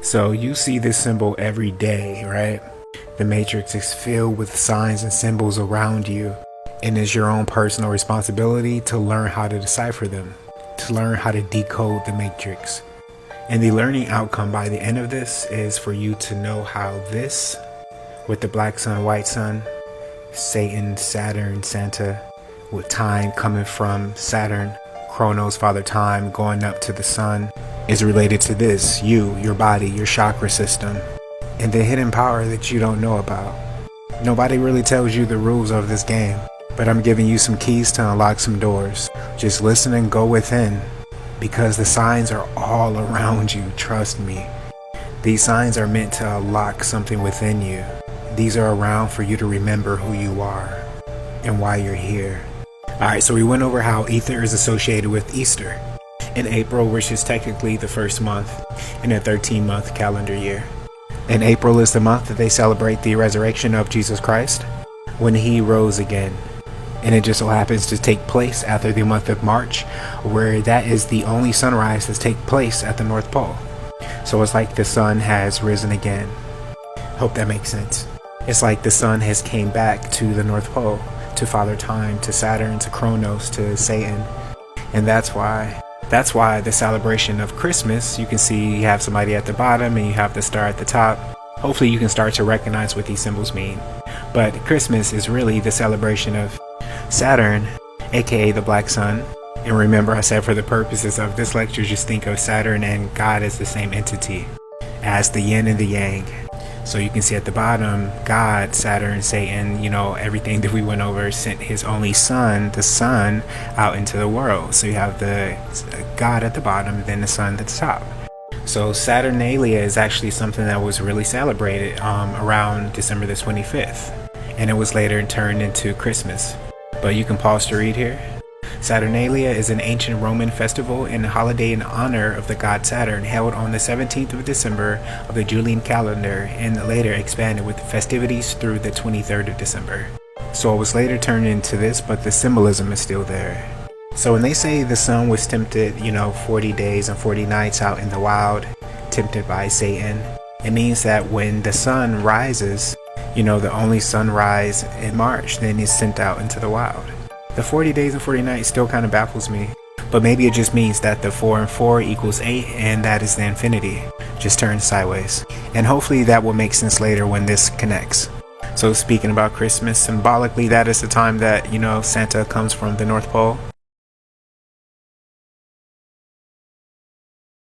So you see this symbol every day, right? The matrix is filled with signs and symbols around you, and it's your own personal responsibility to learn how to decipher them, to learn how to decode the matrix. And the learning outcome by the end of this is for you to know how this, with the black sun, white sun, Satan, Saturn, Santa, with time coming from Saturn, Chronos, Father Time, going up to the sun, is related to this, you, your body, your chakra system, and the hidden power that you don't know about. Nobody really tells you the rules of this game, but I'm giving you some keys to unlock some doors. Just listen and go within, because the signs are all around you, trust me. These signs are meant to unlock something within you. These are around for you to remember who you are and why you're here. Alright, so we went over how Ether is associated with Easter in April, which is technically the first month in a 13-month calendar year. And April is the month that they celebrate the resurrection of Jesus Christ when he rose again. And it just so happens to take place after the month of March, where that is the only sunrise that takes place at the North Pole. So it's like the sun has risen again. Hope that makes sense. It's like the sun has came back to the North Pole, to Father Time, to Saturn, to Chronos, to Satan. And that's why the celebration of Christmas, you can see you have somebody at the bottom and you have the star at the top. Hopefully you can start to recognize what these symbols mean. But Christmas is really the celebration of Saturn, aka the black sun. And remember, I said for the purposes of this lecture, just think of Saturn and God as the same entity, as the yin and the yang. So you can see at the bottom, God, Saturn, Satan, everything that we went over, sent his only son, the sun, out into the world. So you have the God at the bottom, then the sun at the top. So Saturnalia is actually something that was really celebrated around December the 25th. And it was later turned into Christmas. But you can pause to read here. Saturnalia is an ancient Roman festival and holiday in honor of the god Saturn, held on the 17th of December of the Julian calendar, and later expanded with festivities through the 23rd of December. So it was later turned into this, but the symbolism is still there. So when they say the sun was tempted, 40 days and 40 nights out in the wild, tempted by Satan, it means that when the sun rises, the only sunrise in March, then is sent out into the wild. The 40 days and 40 nights still kind of baffles me, but maybe it just means that the 4 and 4 equals 8, and that is the infinity, just turned sideways. And hopefully that will make sense later when this connects. So speaking about Christmas, symbolically that is the time that, Santa comes from the North Pole.